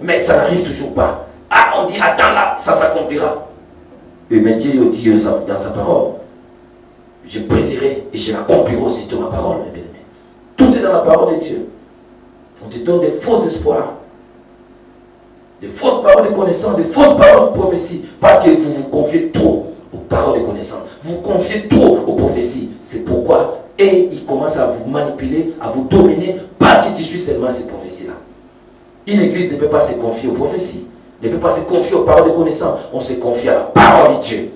mais ça n'arrive toujours pas. Ah, on dit, attends là, ça s'accomplira. Mais Dieu dit dans sa parole, je prédirai et je l'accomplirai aussitôt ma parole, mes bien-aimés. Tout est dans la parole de Dieu. On te donne des faux espoirs, des fausses paroles de connaissance, des fausses paroles de prophétie, parce que vous vous confiez trop aux paroles de connaissance. Vous vous confiez trop aux prophéties. C'est pourquoi, et il commence à vous manipuler, à vous dominer, parce qu'il suit seulement ces prophéties-là. Une église ne peut pas se confier aux prophéties, ne peut pas se confier aux paroles de connaissance. On se confie à la parole de Dieu.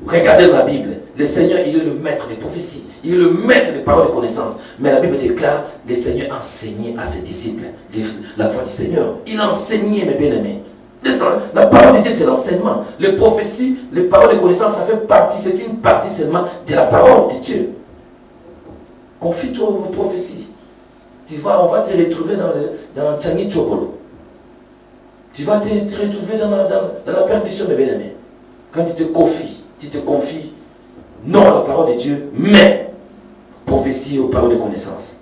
Regardez dans la Bible, le Seigneur, il est le maître des prophéties, il est le maître des paroles de connaissance. Mais la Bible déclare, le Seigneur enseignait à ses disciples la voix du Seigneur. Il enseignait, mes bien-aimés. La parole de Dieu, c'est l'enseignement. Les prophéties, les paroles de connaissance, ça fait partie, c'est une partie seulement de la parole de Dieu. Confie-toi aux prophéties. Tu vois, on va te retrouver dans Tchani Tchobolo. Tu vas te retrouver dans la perdition, mes bien-aimés. Quand tu te confies, non à la parole de Dieu, mais prophétie aux paroles de connaissance.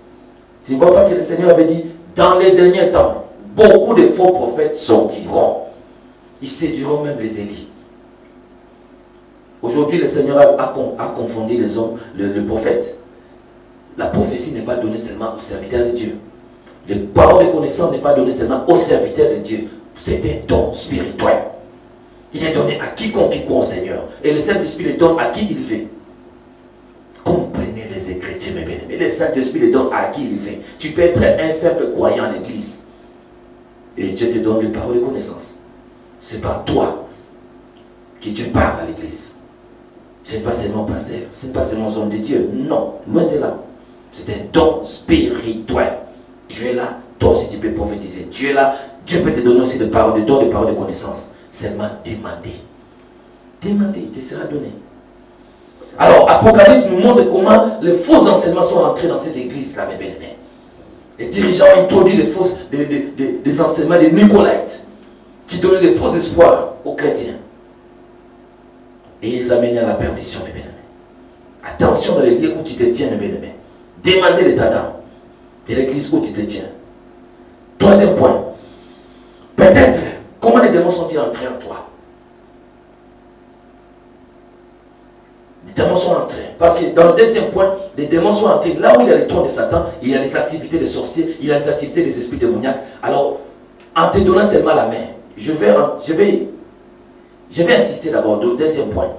Tu ne vois pas que le Seigneur avait dit, dans les derniers temps, beaucoup de faux prophètes sortiront. Ils séduiront même les Élis. Aujourd'hui, le Seigneur a confondu les hommes, le prophète. La prophétie n'est pas donnée seulement aux serviteurs de Dieu. Les paroles de connaissance n'est pas donnée seulement aux serviteurs de Dieu. C'est un don spirituel. Il est donné à quiconque qui croit au Seigneur. Et le Saint-Esprit le donne à qui il veut. Comprenez les Écritures, mes bien-aimés. Le Saint-Esprit le donne à qui il veut. Tu peux être un simple croyant à l'église. Et Dieu te donne les paroles de connaissance. Ce n'est pas toi que Dieu parle à l'église. Ce n'est pas seulement pasteur. Ce n'est pas seulement homme de Dieu. Non, loin de là. C'est un don spirituel. Dieu est là. Toi aussi tu peux prophétiser. Dieu est là. Dieu peut te donner aussi des paroles, des dons, des paroles de connaissance. Seulement demander. Demander, il te sera donné. Alors, Apocalypse nous montre comment les faux enseignements sont entrés dans cette église-là, mes bien-aimés. Les dirigeants ont introduit des enseignements des Nicolaites qui donnaient des faux espoirs aux chrétiens. Et ils amenaient à la perdition, mes bien-aimés. Attention dans les lieux où tu te tiens, mes bien-aimés. Demandez l'état d'âme de l'église où tu te tiens. Troisième point. Peut-être, comment les démons sont-ils entrés en toi? Les démons sont entrés. Parce que dans le deuxième point, les démons sont entrés. Là où il y a les trônes de Satan, il y a les activités des sorciers, il y a les activités des esprits démoniaques. Alors, en te donnant seulement la main, je vais insister d'abord au deuxième point.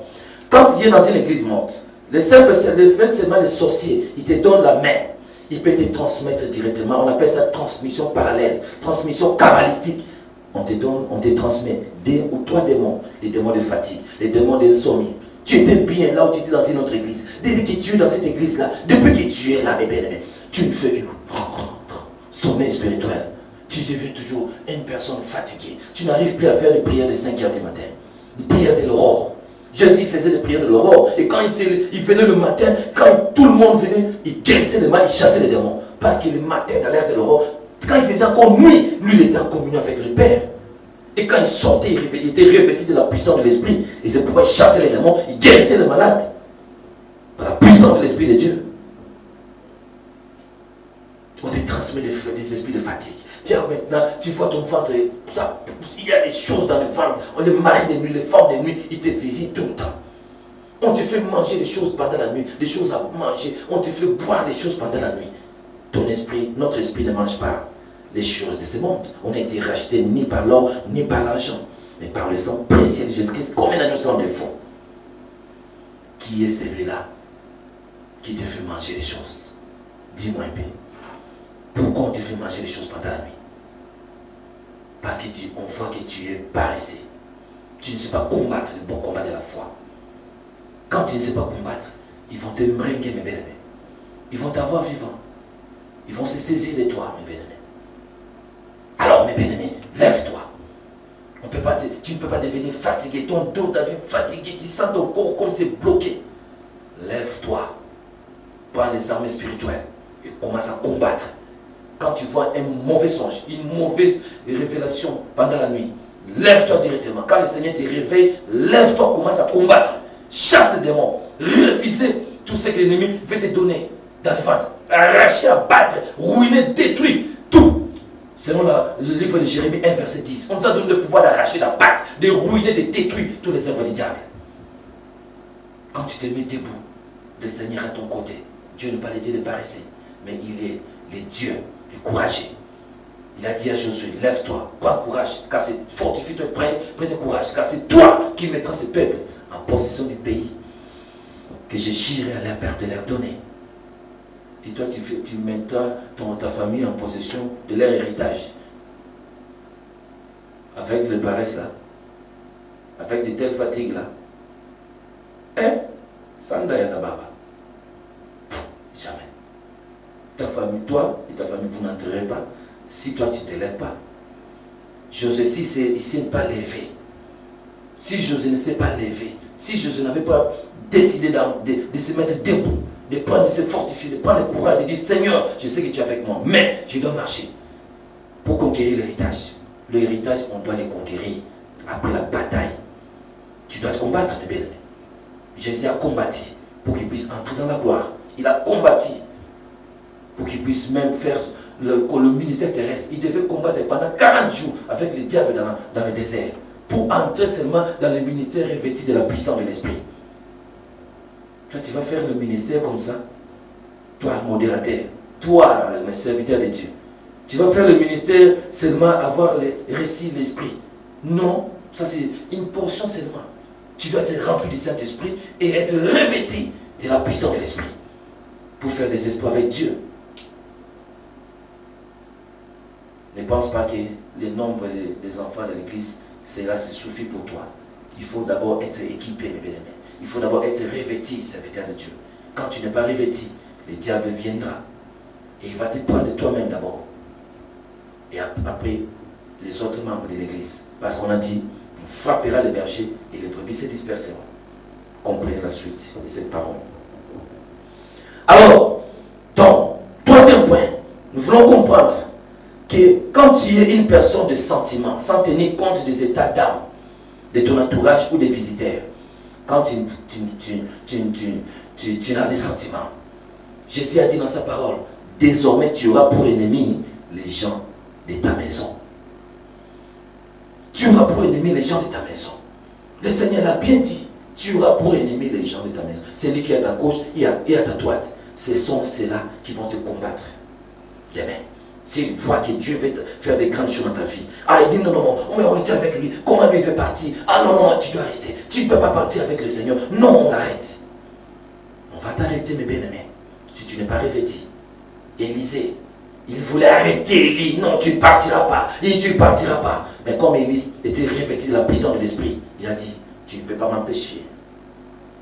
Quand tu es dans une église morte, le fait seulement les sorciers, ils te donnent la main. Ils peuvent te transmettre directement. On appelle ça transmission parallèle, transmission kabbalistique. On te transmet 2 ou 3 démons. Les démons de fatigue, les démons d'insomnie. Tu étais bien là où tu étais dans une autre église. Depuis que tu es dans cette église-là, depuis que tu es là, mes bien-aimés, tu ne fais que sommeil spirituel. Tu deviens toujours une personne fatiguée. Tu n'arrives plus à faire les prières de 5 heures du matin. Les prières de l'aurore. Jésus faisait les prières de l'aurore. Et quand il venait le matin, quand tout le monde venait, il guérissait les mal, il chassait les démons. Parce que le matin, dans l'heure de l'aurore, quand il faisait encore nuit, lui, il était en communion avec le Père. Et quand il sortait, il était revêtu de la puissance de l'Esprit. Et c'est pourquoi il chassait les démons, il guérissait les malades. Par la puissance de l'Esprit de Dieu. On te transmet des esprits de fatigue. Tiens, maintenant, tu vois ton ventre, ça pousse. Il y a des choses dans le ventre. On les marie de nuit, les femmes de nuit, ils te visitent tout le temps. On te fait manger des choses pendant la nuit, des choses à manger. On te fait boire des choses pendant la nuit. Ton esprit, notre esprit ne mange pas les choses de ce monde. On a été racheté ni par l'or, ni par l'argent, mais par le sang précieux de Jésus-Christ, comme un agneau sans défaut. Qui est celui-là qui te fait manger des choses? Dis-moi un peu. Pourquoi on te fait manger des choses pendant la nuit? Parce qu'on voit que tu es paresseux. Tu ne sais pas combattre le bon combat de la foi. Quand tu ne sais pas combattre, ils vont te bringuer, mes bien-aimés. Ils vont t'avoir vivant. Ils vont se saisir de toi, mes bien-aimés. Alors, mes bien-aimés, lève-toi. Tu ne peux pas devenir fatigué. Ton dos devient fatigué. Tu sens ton corps comme c'est bloqué. Lève-toi. Prends les armes spirituelles et commence à combattre. Quand tu vois un mauvais songe, une mauvaise révélation pendant la nuit, lève-toi directement. Quand le Seigneur te réveille, lève-toi, commence à combattre. Chasse les démons. Refuser tout ce que l'ennemi veut te donner dans le ventre. Arracher, abattre, ruiner, détruire tout Selon le livre de Jérémie 1, verset 10, on nous a donné le pouvoir d'arracher, d'abattre, de ruiner, de détruire tous les œuvres du diable. Quand tu te mets debout, le Seigneur à ton côté. Dieu n'est pas le Dieu de paresseux, mais il est le Dieu, le courageux. Il a dit à Josué, lève-toi, prends courage, car c'est fortifie-toi, prenez courage, car c'est toi qui mettras ce peuple en possession du pays que je jurerai à leur père de leur donner. Et toi, tu mettras ta famille en possession de leur héritage. Avec le paresse là, avec de telles fatigues là. Hein? Sanda ya tababa. Jamais. Ta famille, toi et ta famille, vous n'entrerez pas si toi tu ne te lèves pas. José, si il ne s'est pas levé, si José ne s'est pas levé, si José n'avait pas décidé de se mettre debout, de se fortifier, de prendre le courage, de dire Seigneur, je sais que tu es avec moi, mais je dois marcher pour conquérir l'héritage. L'héritage, on doit le conquérir après la bataille. Tu dois te combattre, mes belles. Jésus a combattu pour qu'il puisse entrer dans la gloire. Il a combattu pour qu'il puisse même faire le ministère terrestre. Il devait combattre pendant 40 jours avec le diable dans le désert pour entrer seulement dans le ministère revêtu de la puissance de l'esprit. Toi, tu vas faire le ministère comme ça. Toi, modérateur. Toi, le serviteur de Dieu. Tu vas faire le ministère seulement avoir les récits de l'esprit. Non, ça c'est une portion seulement. Tu dois être rempli du Saint-Esprit et être revêtu de la puissance de l'esprit pour faire des exploits avec Dieu. Ne pense pas que le nombre des enfants de l'église, cela se suffit pour toi. Il faut d'abord être équipé, mes bien-aimés. Il faut d'abord être revêtu, serviteur de Dieu. Quand tu n'es pas revêtu, le diable viendra et il va te prendre de toi-même d'abord. Et après, les autres membres de l'église. Parce qu'on a dit, on frappera les bergers et les brebis se disperseront. Comprenez la suite de cette parole. Alors, donc, troisième point, nous voulons comprendre que quand tu es une personne de sentiment, sans tenir compte des états d'âme, de ton entourage ou des visiteurs, quand tu as des sentiments, Jésus a dit dans sa parole, désormais tu auras pour ennemi les gens de ta maison. Tu auras pour ennemi les gens de ta maison. Le Seigneur l'a bien dit. Tu auras pour ennemi les gens de ta maison. Celui qui est à ta gauche et à ta droite. Ce sont ceux-là qui vont te combattre. Amen. S'il voit que Dieu veut faire des grandes choses dans ta vie. Ah, il dit non, non, non, mais on était avec lui. Comment lui fait partir? Ah non, non, tu dois rester. Tu ne peux pas partir avec le Seigneur. Non, on arrête. On va t'arrêter, mes bien-aimés. Si tu n'es pas revêtu. Élisée, il voulait arrêter Élie. Non, tu ne partiras pas. Et tu ne partiras pas. Mais comme Élie était revêtu de la puissance de l'esprit, il a dit, tu ne peux pas m'empêcher.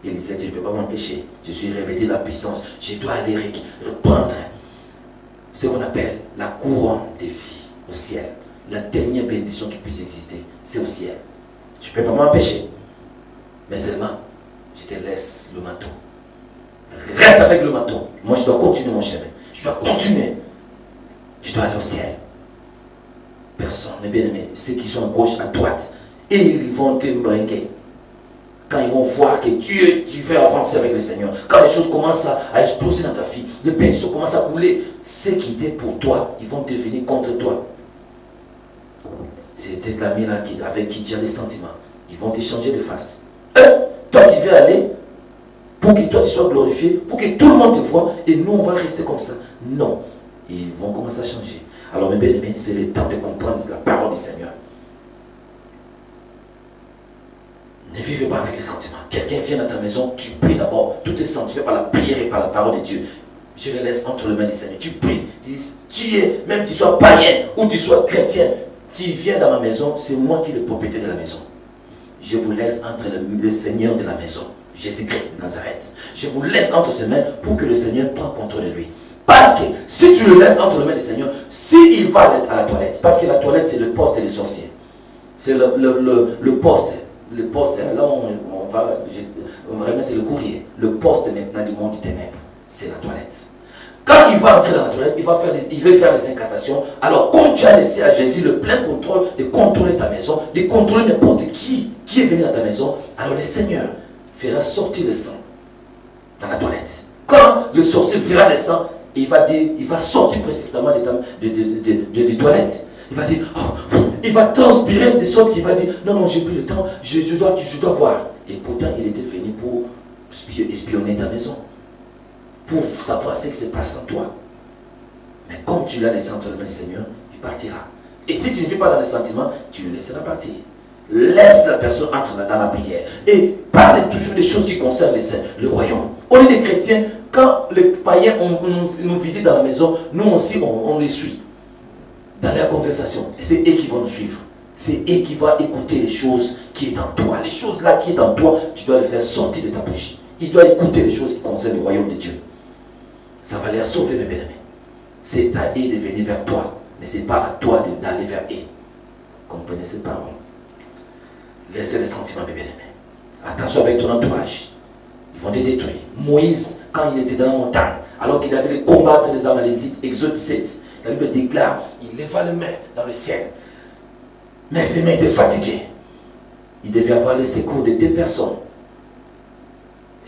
Élisée, tu ne peux pas m'empêcher. Je suis revêtu de la puissance. Je dois aller reprendre ce qu'on appelle la couronne de vie au ciel. La dernière bénédiction qui puisse exister, c'est au ciel. Tu ne peux pas m'empêcher. Mais seulement, je te laisse le manteau. Reste avec le manteau. Moi, je dois continuer mon chemin. Je dois continuer. Je dois aller au ciel. Personne, mes bien-aimés, ceux qui sont à gauche, à droite, et ils vont te brinquer. Quand ils vont voir que tu veux avancer avec le Seigneur, quand les choses commencent à exploser dans ta vie, les bénédictions commencent à couler, ceux qui étaient pour toi, ils vont devenir contre toi. C'est tes amis là avec qui tu as des sentiments. Ils vont te changer de face. Toi tu veux aller pour que toi tu sois glorifié, pour que tout le monde te voit, et nous on va rester comme ça. Non. Ils vont commencer à changer. Alors mes bien-aimés, c'est le temps de comprendre la parole du Seigneur. Ne vivez pas avec les sentiments. Quelqu'un vient dans ta maison, tu pries d'abord. Tout est sanctifié par la prière et par la parole de Dieu. Je le laisse entre les mains du Seigneur. Tu pries. Tu es, même tu sois païen ou tu sois chrétien, tu viens dans ma maison, c'est moi qui est le propriétaire de la maison. Je vous laisse entre le Seigneur de la maison, Jésus-Christ de Nazareth. Je vous laisse entre ses mains pour que le Seigneur prenne contrôle de lui. Parce que si tu le laisses entre les mains du Seigneur, s'il va à la toilette, parce que la toilette c'est le poste des sorciers. C'est le poste. Le poste, là on va remettre le courrier. Le poste maintenant du monde du ténèbre, c'est la toilette. Quand il va entrer dans la toilette, il veut faire des incantations. Alors, comme tu as laissé à Jésus le plein contrôle de contrôler ta maison, de contrôler n'importe qui est venu dans ta maison, alors le Seigneur fera sortir le sang dans la toilette. Quand le sorcier verra le sang, il va sortir précipitamment des toilettes. Il va dire, oh, il va transpirer de sorte qu'il va dire, non, non, j'ai plus le temps, je dois voir. Et pourtant, il était venu pour espionner ta maison, pour savoir ce qui se passe en toi. Mais comme tu l'as laissé entre les mains du Seigneur, il partira. Et si tu ne vis pas dans les sentiments, tu le laisseras partir. Laisse la personne entrer dans la prière. Et parle toujours des choses qui concernent les saints, le royaume. On est des chrétiens, quand les païens nous visitent dans la maison, nous aussi, on les suit. Dans leur conversation. Et c'est eux qui vont nous suivre. C'est eux qui vont écouter les choses qui sont en toi. Les choses là qui sont en toi, tu dois les faire sortir de ta bouche. Il doit écouter les choses qui concernent le royaume de Dieu. Ça va les sauver, mes bien-aimés. C'est à eux de venir vers toi. Mais ce n'est pas à toi d'aller vers eux. Comprenez ces paroles. Laissez les sentiments, mes bien-aimés. Attention avec ton entourage. Ils vont te détruire. Moïse, quand il était dans la montagne, alors qu'il avait combattre les Amalécites, Exode 17, la Bible déclare, il leva les mains dans le ciel. Mais ses mains étaient fatiguées. Il devait avoir le secours de 2 personnes.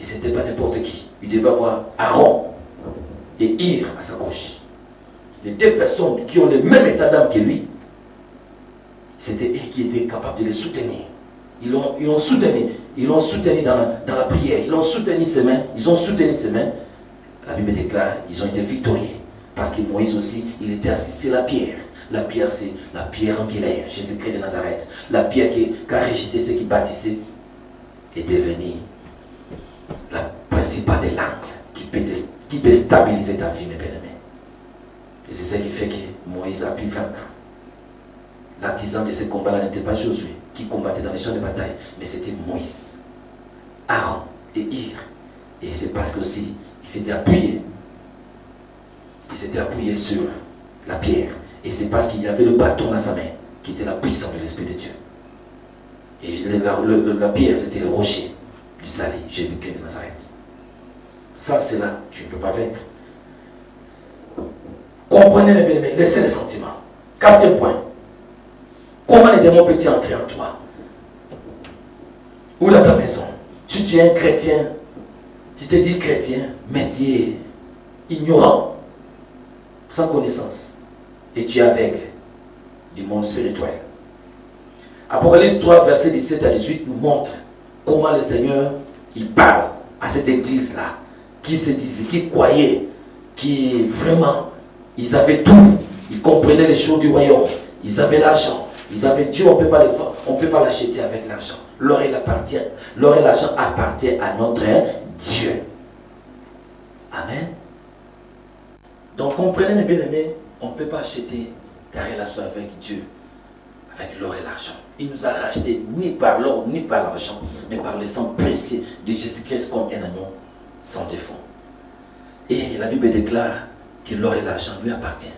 Et ce n'était pas n'importe qui. Il devait avoir Aaron et Ir à sa gauche. Les 2 personnes qui ont le même état d'âme que lui, c'était eux qui étaient capables de les soutenir. Ils l'ont soutenu dans la prière, ils ont soutenu ses mains. La Bible déclare, ils ont été victorieux. Parce que Moïse aussi, il était assis sur la pierre. La pierre, c'est la pierre angulaire, Jésus-Christ de Nazareth. La pierre qui a rejeté ceux qui bâtissaient est devenue la principale des langues qui peut stabiliser ta vie, mes bien-aimés. Et c'est ce qui fait que Moïse a pu vaincre. L'artisan de ce combat-là n'était pas Josué, qui combattait dans les champs de bataille, mais c'était Moïse, Aaron et Ir. Et c'est parce qu'aussi, il s'était appuyé. Il s'était appuyé sur la pierre. Et c'est parce qu'il y avait le bâton dans sa main, qui était la puissance de l'Esprit de Dieu. Et la pierre, c'était le rocher du salut, Jésus-Christ de Nazareth. Ça, c'est là, tu ne peux pas vaincre. Comprenez les bien-aimés, laissez les sentiments. 4e point. Comment les démons peuvent-ils entrer en toi? Ou dans ta maison? Si tu es un chrétien, tu te dis chrétien, mais tu es ignorant, sans connaissance, et tu es aveugle du monde spirituel. Apocalypse 3, verset 17 à 18 nous montre comment le Seigneur, il parle à cette église-là, qui se disait, qui croyait, qui vraiment, ils avaient tout, ils comprenaient les choses du royaume, ils avaient l'argent, ils avaient Dieu, on ne peut pas l'acheter avec l'argent. L'or et l'argent appartient à notre Dieu. Amen. Donc comprenez mes bien-aimés, on ne peut pas acheter ta relation avec Dieu, avec l'or et l'argent. Il nous a racheté ni par l'or, ni par l'argent, mais par le sang précieux de Jésus-Christ comme un agneau sans défaut. Et la Bible déclare que l'or et l'argent lui appartiennent.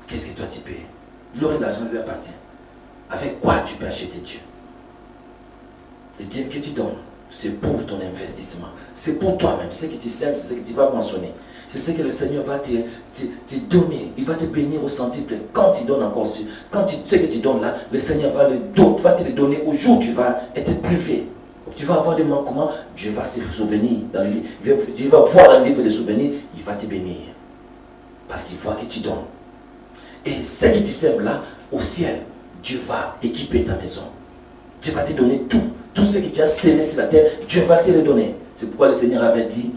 Qu'est-ce que toi tu peux? L'or et l'argent lui appartient. Avec quoi tu peux acheter Dieu? Le Dieu que tu donnes, c'est pour ton investissement. C'est pour toi-même. C'est ce que tu sèmes, c'est ce que tu vas mentionner. C'est ce que le Seigneur va te donner. Il va te bénir au centuple. Quand tu donnes encore, quand tu sais que tu donnes là, le Seigneur va te le donner au jour où tu vas être privé. Tu vas avoir des manquements, Dieu va se souvenir dans le livre. Tu vas voir dans le livre de souvenirs, il va te bénir. Parce qu'il voit que tu donnes. Et ce que tu sèmes là, au ciel, Dieu va équiper ta maison. Dieu va te donner tout. Tout ce que tu as sémé sur la terre, Dieu va te le donner. C'est pourquoi le Seigneur avait dit,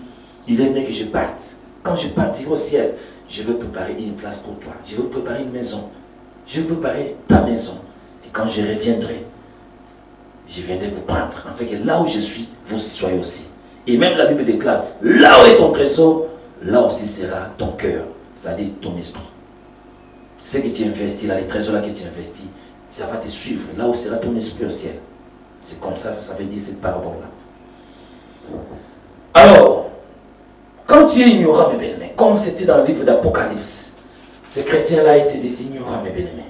il est mieux que je parte. Quand je partirai au ciel, je veux préparer une place pour toi. Je veux préparer une maison. Je veux préparer ta maison. Et quand je reviendrai, je viendrai vous prendre. Afin que là où je suis, vous soyez aussi. Et même la Bible déclare, là où est ton trésor, là aussi sera ton cœur. C'est-à-dire ton esprit. Ce que tu investis là, les trésors là que tu investis, ça va te suivre. Là où sera ton esprit au ciel. C'est comme ça veut dire cette parabole-là. Alors, quand tu es ignorant, mes bien-aimés, comme c'était dans le livre d'Apocalypse, ces chrétiens-là étaient des ignorants, mes bien-aimés.